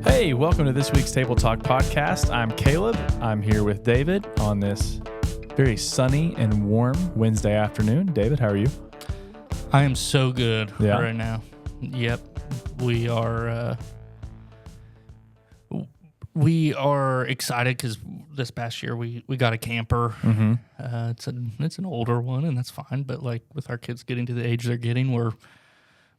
Hey, welcome to this week's Table Talk podcast. I'm Caleb. I'm here with David on this very sunny and warm Wednesday afternoon. David, how are you? I am so good right now. Yep. We are excited because this past year we got a camper. Mm-hmm. It's an older one, and that's fine. But like with our kids getting to the age they're getting,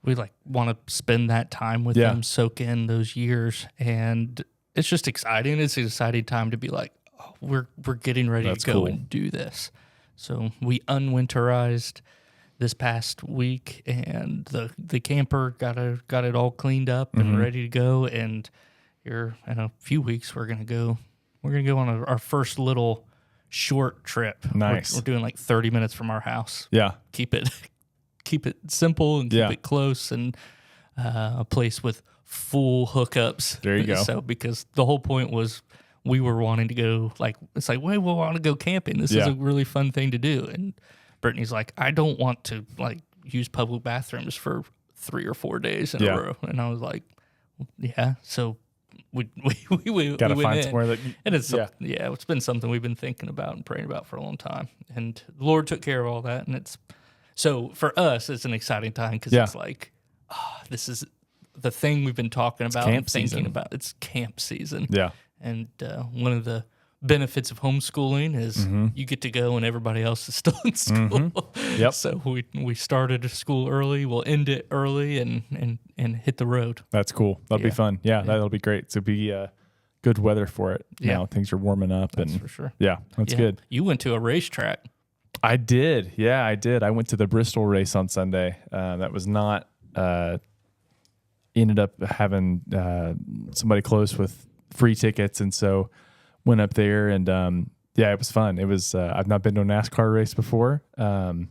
we like want to spend that time with them, soak in those years, and it's just exciting. It's an exciting time to be like, oh, we're getting ready to go and do this. So we unwinterized this past week, and the camper got it all cleaned up and ready to go. And here in a few weeks, we're gonna go on our first little short trip. Nice. We're doing like 30 minutes from our house. Yeah. Keep it simple and keep it close, and a place with full hookups. There you go. So because the whole point was we were wanting to go, like, it's like, we want to go camping. This is a really fun thing to do. And Brittany's like, I don't want to like use public bathrooms for 3 or 4 days in a row. And I was like, yeah. So we gotta went find in. somewhere that And it's been something we've been thinking about and praying about for a long time. And the Lord took care of all that. And so for us, it's an exciting time because it's like, this is the thing we've been talking about and thinking about. It's camp season. Yeah. And one of the benefits of homeschooling is you get to go and everybody else is still in school. Yep. So we started school early, we'll end it early and hit the road. That's cool. That'll be fun. Yeah, that'll be great. So be good weather for it. Now things are warming up. That's for sure. Yeah, that's good. You went to a racetrack. I did. Yeah, I did. I went to the Bristol race on Sunday. That was not, ended up having somebody close with free tickets. And so went up there and, it was fun. It was, I've not been to a NASCAR race before. It was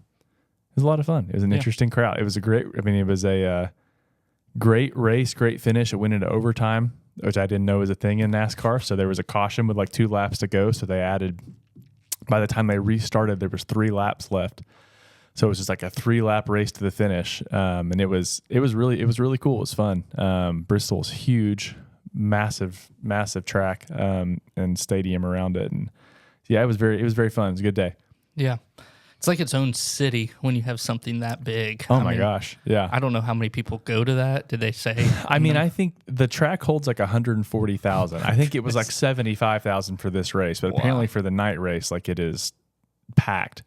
a lot of fun. It was an interesting crowd. It was it was a great race, great finish. It went into overtime, which I didn't know was a thing in NASCAR. So there was a caution with like 2 laps to go. So they added, by the time they restarted, there was 3 laps left. So it was just like a 3-lap race to the finish. And it was really cool. It was fun. Bristol's huge, massive track, and stadium around it. And it was very fun. It was a good day. Yeah. It's like its own city when you have something that big. Oh my gosh. Yeah. I don't know how many people go to that. Did they say? I think the track holds like 140,000. I think it was like 75,000 for this race, but apparently for the night race, like it is packed.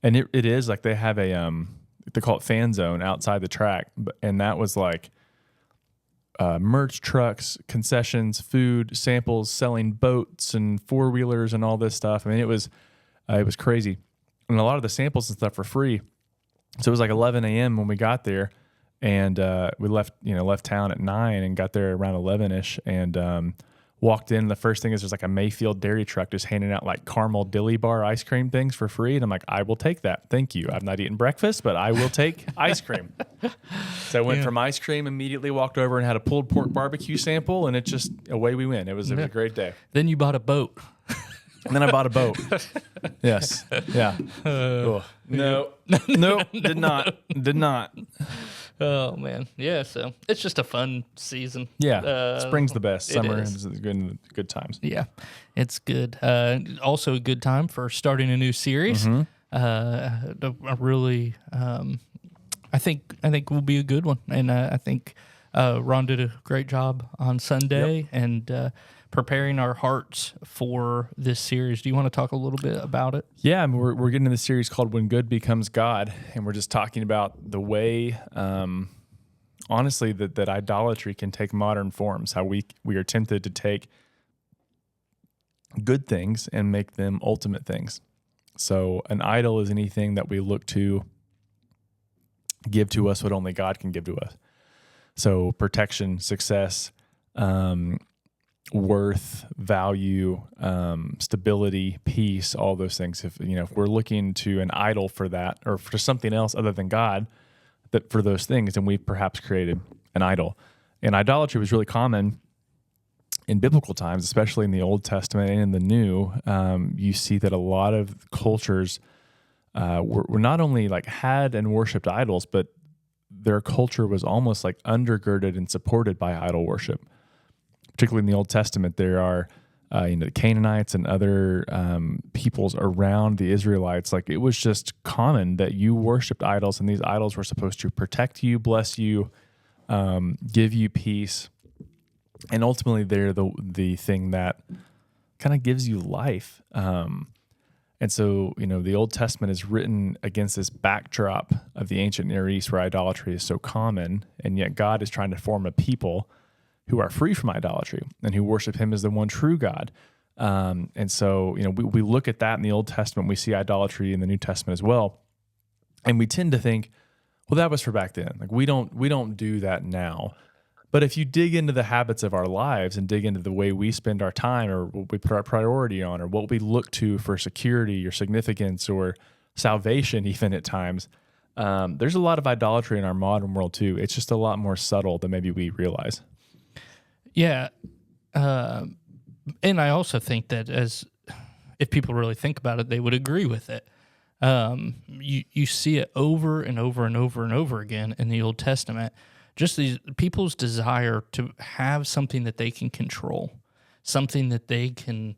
And it is like they have a, they call it fan zone outside the track. And that was like merch trucks, concessions, food, samples, selling boats and 4-wheelers and all this stuff. I mean, it was crazy. And a lot of the samples and stuff were free. So it was like 11 a.m. when we got there, and we left town at 9 and got there around 11ish, and walked in. The first thing is there's like a Mayfield dairy truck just handing out like caramel dilly bar ice cream things for free. And I'm like, I will take that. Thank you. I've not eaten breakfast, but I will take ice cream. So I went from ice cream, immediately walked over and had a pulled pork barbecue sample, and it just, away we went. It was a great day. Then you bought a boat. And then I bought a boat. Yes. Yeah. No. Did not. Oh, man. Yeah, so it's just a fun season. Yeah. Spring's the best. Summer is good times. Yeah, it's good. Also a good time for starting a new series. I think will be a good one. And I think Ron did a great job on Sunday and preparing our hearts for this series. Do you want to talk a little bit about it? Yeah, we're getting into this series called When Good Becomes God, and we're just talking about the way, honestly, that idolatry can take modern forms, how we are tempted to take good things and make them ultimate things. So an idol is anything that we look to give to us what only God can give to us. So protection, success, worth, value, stability, peace, all those things. If we're looking to an idol for that, or for something else other than God, that for those things, then we've perhaps created an idol. And idolatry was really common in biblical times, especially in the Old Testament and in the New. You see that a lot of cultures were not only like had and worshipped idols, but their culture was almost like undergirded and supported by idol worship. particularly in the Old Testament, there are the Canaanites and other peoples around the Israelites. Like, it was just common that you worshipped idols, and these idols were supposed to protect you, bless you, give you peace, and ultimately they're the thing that kind of gives you life. And so, the Old Testament is written against this backdrop of the ancient Near East where idolatry is so common, and yet God is trying to form a people who are free from idolatry and who worship him as the one true God. And so, we look at that in the Old Testament, we see idolatry in the New Testament as well. And we tend to think, well, that was for back then. Like, we don't do that now. But if you dig into the habits of our lives and dig into the way we spend our time, or what we put our priority on, or what we look to for security or significance or salvation, even at times, there's a lot of idolatry in our modern world too. It's just a lot more subtle than maybe we realize. Yeah. And I also think that if people really think about it, they would agree with it. You see it over and over and over and over again in the Old Testament. Just these people's desire to have something that they can control, something that they can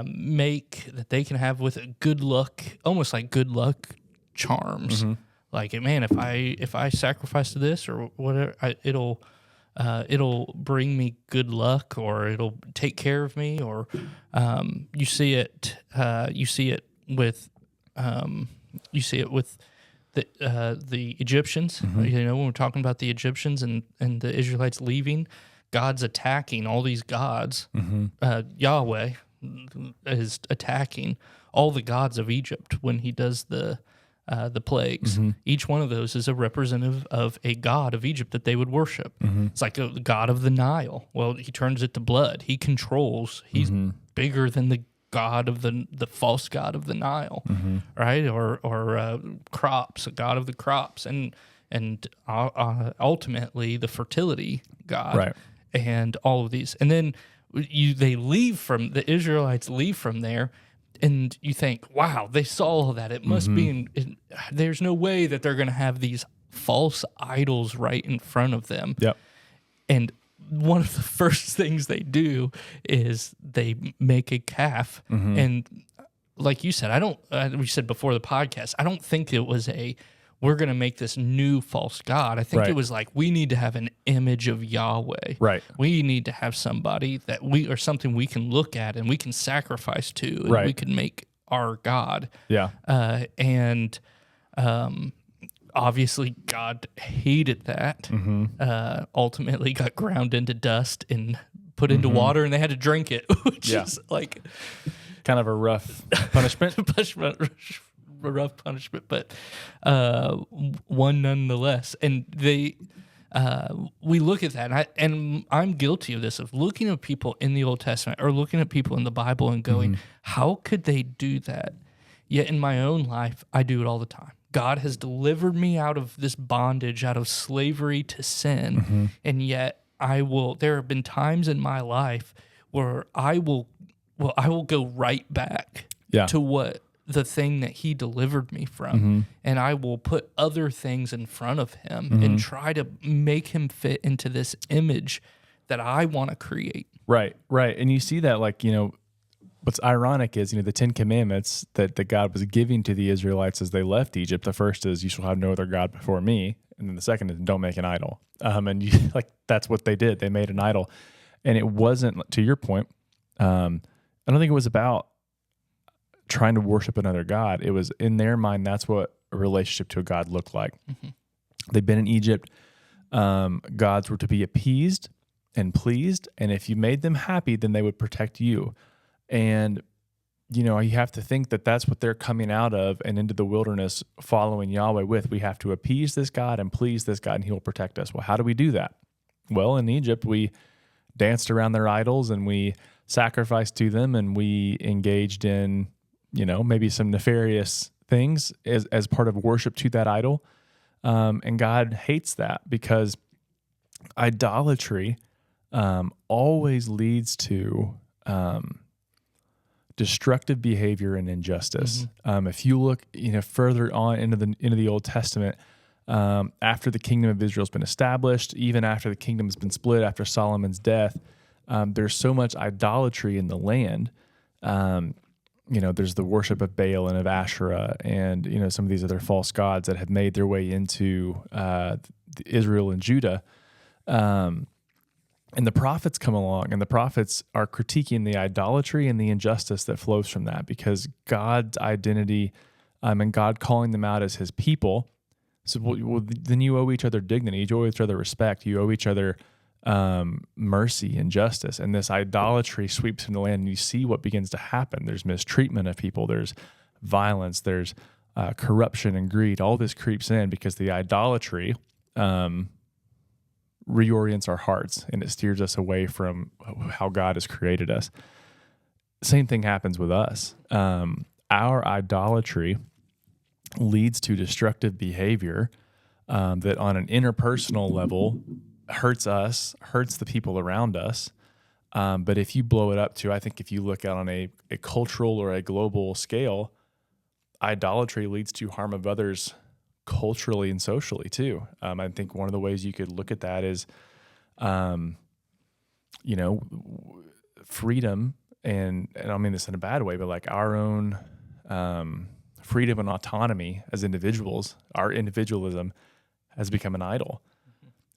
make, that they can have with good luck, almost like good luck charms. Mm-hmm. Like, man, if I sacrifice to this or whatever, it'll bring me good luck, or it'll take care of me. Or you see it with the Egyptians. Mm-hmm. When we're talking about the Egyptians and the Israelites leaving, God's attacking all these gods. Mm-hmm. Yahweh is attacking all the gods of Egypt when he does the plagues. Mm-hmm. Each one of those is a representative of a god of Egypt that they would worship. Mm-hmm. It's like the god of the Nile. Well, he turns it to blood. He controls. He's mm-hmm. bigger than the god of the false god of the Nile, mm-hmm. right? Or crops, a god of the crops, and ultimately the fertility god, right? And all of these, and then the Israelites leave from there, and you think, wow, they saw all that. It must mm-hmm. be. There's no way that they're going to have these false idols right in front of them. Yep. And one of the first things they do is they make a calf. Mm-hmm. And like you said, we said before the podcast, I don't think it was we're going to make this new false god. I think right. It was like, we need to have an image of Yahweh. Right. We need to have somebody or something we can look at and we can sacrifice to, and right. we can make our God. Yeah. Obviously, God hated that. Mm-hmm. Ultimately, got ground into dust and put into mm-hmm. water, and they had to drink it, which is like kind of a rough punishment. Rough punishment, but one nonetheless. And we look at that, and I'm guilty of this, of looking at people in the Old Testament or looking at people in the Bible and going, mm-hmm. how could they do that? Yet in my own life, I do it all the time. God has delivered me out of this bondage, out of slavery to sin, mm-hmm. and yet there have been times in my life where I will go right back to what the thing that he delivered me from, mm-hmm. and I will put other things in front of him mm-hmm. and try to make him fit into this image that I want to create. Right. And you see that, like, what's ironic is, the 10 Commandments that God was giving to the Israelites as they left Egypt. The first is, you shall have no other God before me. And then the second is, don't make an idol. And that's what they did. They made an idol. And it wasn't, to your point, I don't think it was about trying to worship another God. It was, in their mind, that's what a relationship to a God looked like. Mm-hmm. They've been in Egypt. Gods were to be appeased and pleased. And if you made them happy, then they would protect you. And, you have to think that that's what they're coming out of and into the wilderness following Yahweh with. We have to appease this God and please this God, and he will protect us. Well, how do we do that? Well, in Egypt, we danced around their idols and we sacrificed to them, and we engaged in, maybe some nefarious things as part of worship to that idol. And God hates that, because idolatry always leads to destructive behavior and injustice. Mm-hmm. If you look, further on into the Old Testament, after the kingdom of Israel has been established, even after the kingdom has been split after Solomon's death, there's so much idolatry in the land. There's the worship of Baal and of Asherah and, some of these other false gods that have made their way into Israel and Judah. And the prophets come along, and the prophets are critiquing the idolatry and the injustice that flows from that, because God's identity and God calling them out as his people. So then you owe each other dignity, you owe each other respect, you owe each other mercy and justice. And this idolatry sweeps in the land, and you see what begins to happen. There's mistreatment of people, there's violence, there's corruption and greed. All this creeps in because the idolatry reorients our hearts, and it steers us away from how God has created us. Same thing happens with us. Our idolatry leads to destructive behavior that on an interpersonal level hurts us, hurts the people around us. But if you blow it up to, I think if you look out on a cultural or a global scale, idolatry leads to harm of others culturally and socially too. I think one of the ways you could look at that is, freedom, and I don't mean this in a bad way, but like our own freedom and autonomy as individuals, our individualism has become an idol.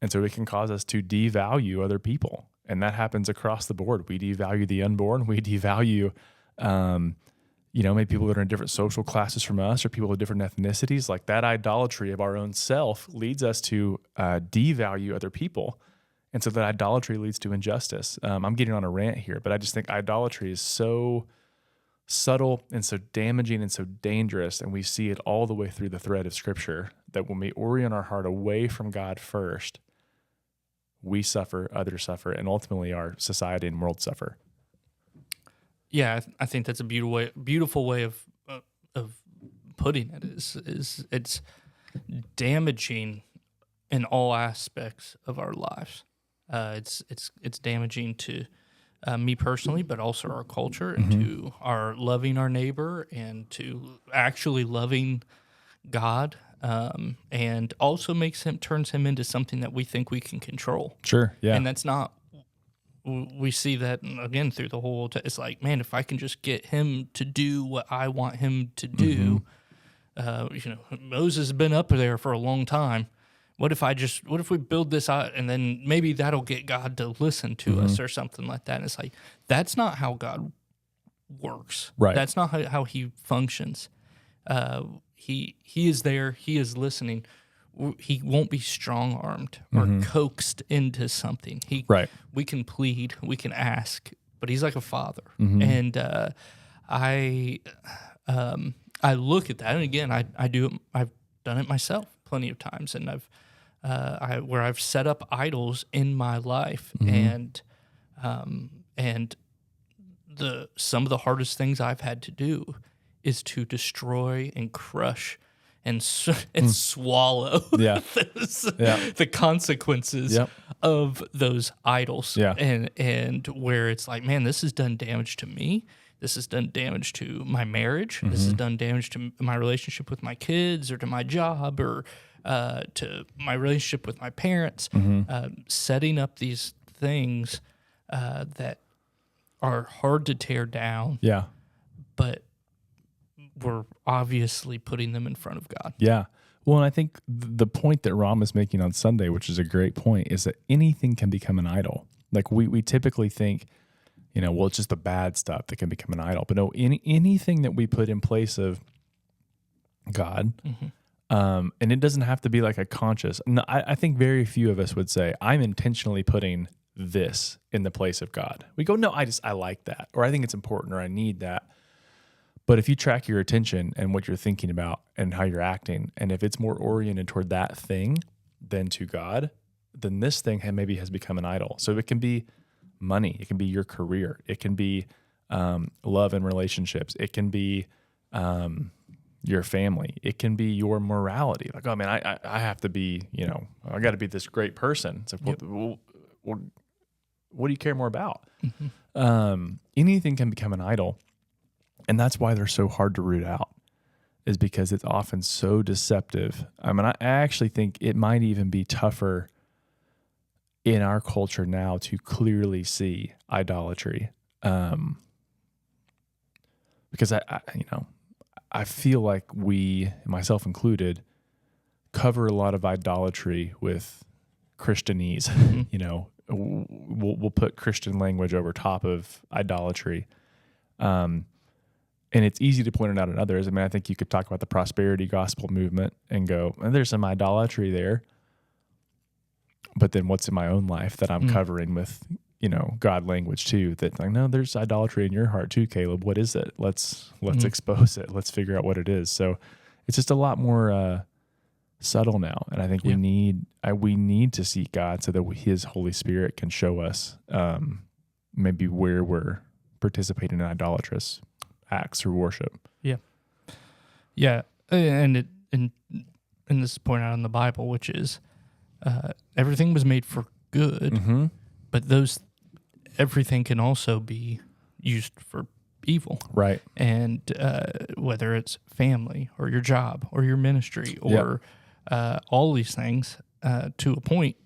And so it can cause us to devalue other people. And that happens across the board. We devalue the unborn. We devalue, maybe people that are in different social classes from us, or people with different ethnicities. Like that idolatry of our own self leads us to devalue other people. And so that idolatry leads to injustice. I'm getting on a rant here, but I just think idolatry is so subtle and so damaging and so dangerous. And we see it all the way through the thread of Scripture, that when we orient our heart away from God first, we suffer, others suffer, and ultimately our society and world suffer. Yeah, I think that's a beautiful way of putting it. Is it's damaging in all aspects of our lives. It's damaging to me personally, but also our culture, and to our loving our neighbor, and to actually loving God. And also turns him into something that we think we can control. Sure, yeah. And that's not, we see that again through the whole, it's like, man, if I can just get him to do what I want him to do, Moses has been up there for a long time. What if we build this out, and then maybe that'll get God to listen to us or something like that. And it's like, that's not how God works. Right. That's not how he functions. He is there. He is listening. He won't be strong-armed or coaxed into something. We can plead, we can ask, but he's like a father. And I look at that, and again, I do it. I've done it myself plenty of times, and where I've set up idols in my life, and some of the hardest things I've had to do is to destroy and crush and swallow the consequences of those idols. Yeah. And where it's like, man, this has done damage to me. This has done damage to my marriage. This has done damage to my relationship with my kids, or to my job, or to my relationship with my parents. Setting up these things that are hard to tear down. Yeah. But we're obviously putting them in front of God. Yeah. Well, and I think the point that Ram is making on Sunday, which is a great point, is that anything can become an idol. Like we typically think, it's just the bad stuff that can become an idol. But no, anything that we put in place of God, and it doesn't have to be like a conscious. No, I think very few of us would say, I'm intentionally putting this in the place of God. We go, no, I like that, or I think it's important, or I need that. But if you track your attention and what you're thinking about and how you're acting, and if it's more oriented toward that thing than to God, then this thing maybe has become an idol. So it can be money, it can be your career, it can be love and relationships, it can be your family, it can be your morality. Like, oh man, I have to be, I got to be this great person. It's like, what do you care more about? Anything can become an idol. And that's why they're so hard to root out, is because it's often so deceptive. I mean, I actually think it might even be tougher in our culture now to clearly see idolatry. Because I feel like we, myself included, cover a lot of idolatry with Christianese. We'll put Christian language over top of idolatry. And it's easy to point it out in others. I mean, I think you could talk about the prosperity gospel movement and go, and there's some idolatry there. But then what's in my own life that I'm covering with, God language too, that like, no, there's idolatry in your heart too, Caleb. What is it? Let's expose it. Let's figure out what it is. So it's just a lot more subtle now. And I think we need to seek God so that his Holy Spirit can show us maybe where we're participating in idolatrous acts or worship. Yeah. Yeah. And this is pointed out in the Bible, which is everything was made for good, but everything can also be used for evil. Right. And whether it's family or your job or your ministry or all these things to a point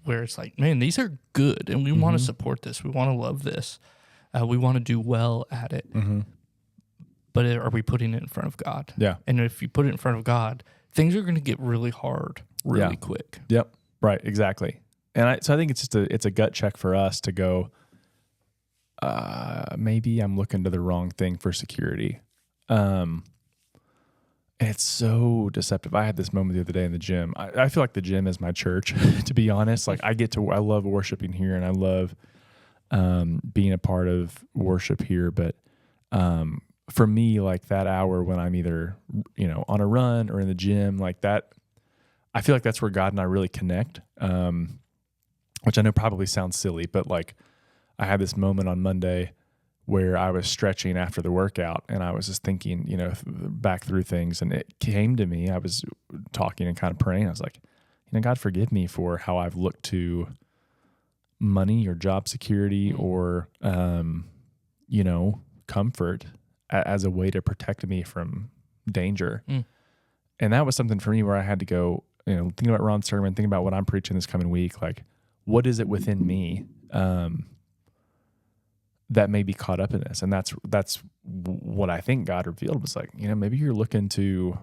where it's like, man, these are good and we want to support this. We want to love this. We want to do well at it. But are we putting it in front of God? Yeah. And if you put it in front of God, things are going to get really hard really quick. Yep. Right. Exactly. And so I think it's a gut check for us to go, maybe I'm looking to the wrong thing for security. And it's so deceptive. I had this moment the other day in the gym. I feel like the gym is my church, to be honest. Like I love worshiping here and I love being a part of worship here. But for me, like that hour when I'm either, on a run or in the gym, like that, I feel like that's where God and I really connect, which I know probably sounds silly, but like I had this moment on Monday where I was stretching after the workout and I was just thinking, back through things, and it came to me. I was talking and kind of praying. I was like, God, forgive me for how I've looked to money or job security or, comfort as a way to protect me from danger. And that was something for me where I had to go, thinking about Ron's sermon, thinking about what I'm preaching this coming week, like what is it within me that may be caught up in this? And that's what I think God revealed was like, maybe you're looking to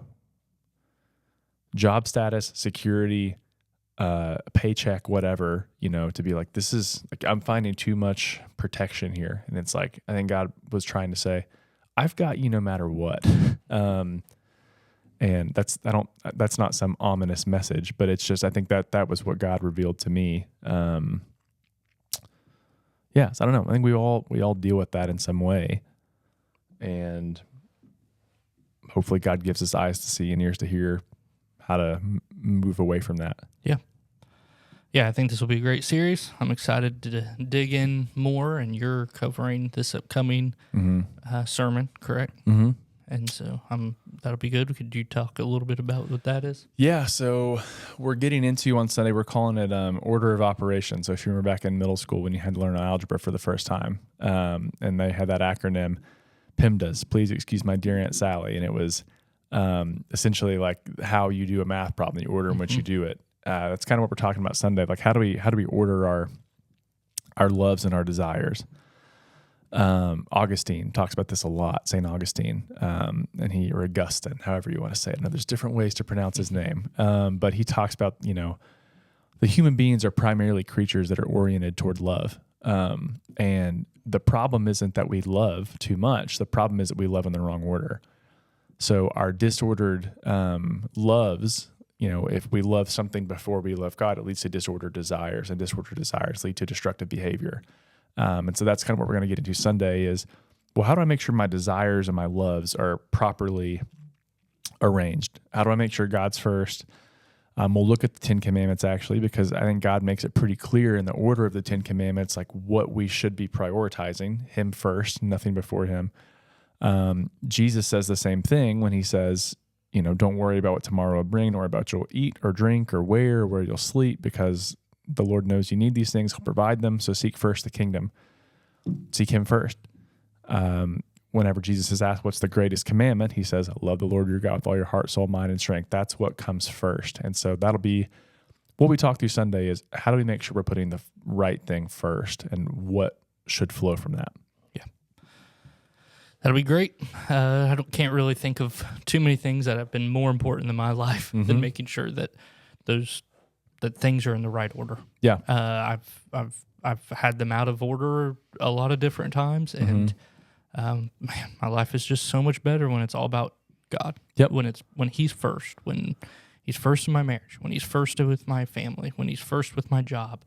job status, security, paycheck, whatever, to be like, this is like, I'm finding too much protection here. And it's like, I think God was trying to say, I've got you no matter what. And that's not some ominous message, but it's just, I think that was what God revealed to me. So I don't know. I think we all deal with that in some way, and hopefully God gives us eyes to see and ears to hear how to move away from that. Yeah. Yeah, I think this will be a great series. I'm excited to dig in more, and you're covering this upcoming sermon, correct? Mm-hmm. And so that'll be good. Could you talk a little bit about what that is? Yeah, so we're getting into on Sunday, we're calling it order of operations. So if you remember back in middle school when you had to learn algebra for the first time, and they had that acronym, PIMDAS, please excuse my dear Aunt Sally. And it was essentially like how you do a math problem, the order in which you do it. That's kind of what we're talking about Sunday. Like how do we order our loves and our desires? Augustine talks about this a lot, St. Augustine, or Augustine, however you want to say it. Now, there's different ways to pronounce his name, but he talks about, the human beings are primarily creatures that are oriented toward love. And the problem isn't that we love too much. The problem is that we love in the wrong order. So our disordered loves, if we love something before we love God, it leads to disordered desires, and disordered desires lead to destructive behavior. And so that's kind of what we're going to get into Sunday is, well, how do I make sure my desires and my loves are properly arranged? How do I make sure God's first? We'll look at the 10 Commandments actually, because I think God makes it pretty clear in the order of the 10 Commandments, like what we should be prioritizing, him first, nothing before him. Jesus says the same thing when he says, don't worry about what tomorrow will bring, or about what you'll eat or drink or where you'll sleep, because the Lord knows you need these things. He'll provide them. So seek first the kingdom. Seek him first. Whenever Jesus is asked what's the greatest commandment, he says, love the Lord your God with all your heart, soul, mind, and strength. That's what comes first. And so that'll be what we talk through Sunday is how do we make sure we're putting the right thing first and what should flow from that. Yeah. That'll be great. Can't really think of too many things that have been more important in my life than making sure that that things are in the right order. Yeah. I've had them out of order a lot of different times, and man, my life is just so much better when it's all about God. Yep. When He's first, when He's first in my marriage, when He's first with my family, when He's first with my job,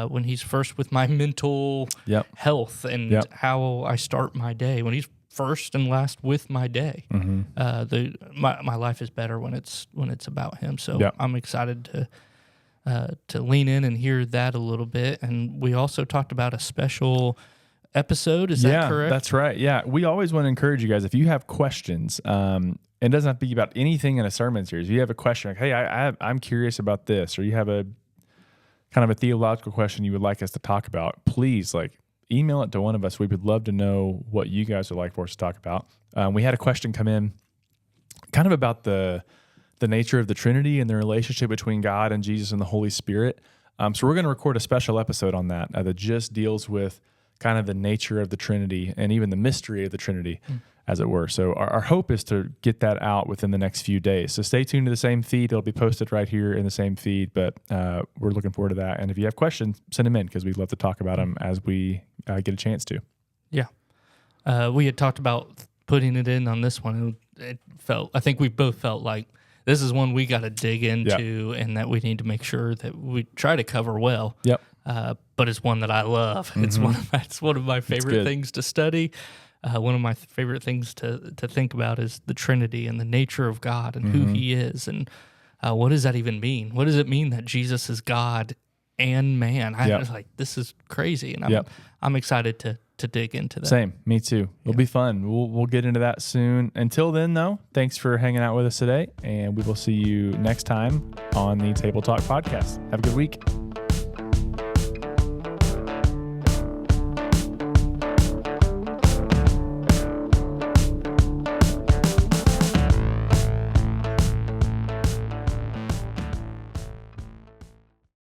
when He's first with my mental health and how I start my day, when He's first and last with my day. My life is better when it's about Him. So I'm excited to lean in and hear that a little bit. And we also talked about a special episode. Is that correct? That's right. Yeah. We always want to encourage you guys, if you have questions, it doesn't have to be about anything in a sermon series. If you have a question like, hey, I'm curious about this, or you have a kind of a theological question you would like us to talk about, please email it to one of us. We would love to know what you guys would like for us to talk about. We had a question come in kind of about the nature of the Trinity and the relationship between God and Jesus and the Holy Spirit. So we're going to record a special episode on that that just deals with kind of the nature of the Trinity and even the mystery of the Trinity, as it were. So our hope is to get that out within the next few days. So stay tuned to the same feed. It'll be posted right here in the same feed, but we're looking forward to that. And if you have questions, send them in because we'd love to talk about them as we get a chance to. Yeah. We had talked about putting it in on this one. And I think we both felt like this is one we got to dig into and that we need to make sure that we try to cover well. Yep. But it's one that I love. It's one of my favorite things to study. One of my favorite things to think about is the Trinity and the nature of God and who He is, and what does that even mean? What does it mean that Jesus is God and man? I was like, this is crazy, and I'm excited to dig into that. Same, me too. It'll be fun. We'll get into that soon. Until then, though, thanks for hanging out with us today, and we will see you next time on the Table Talk podcast. Have a good week.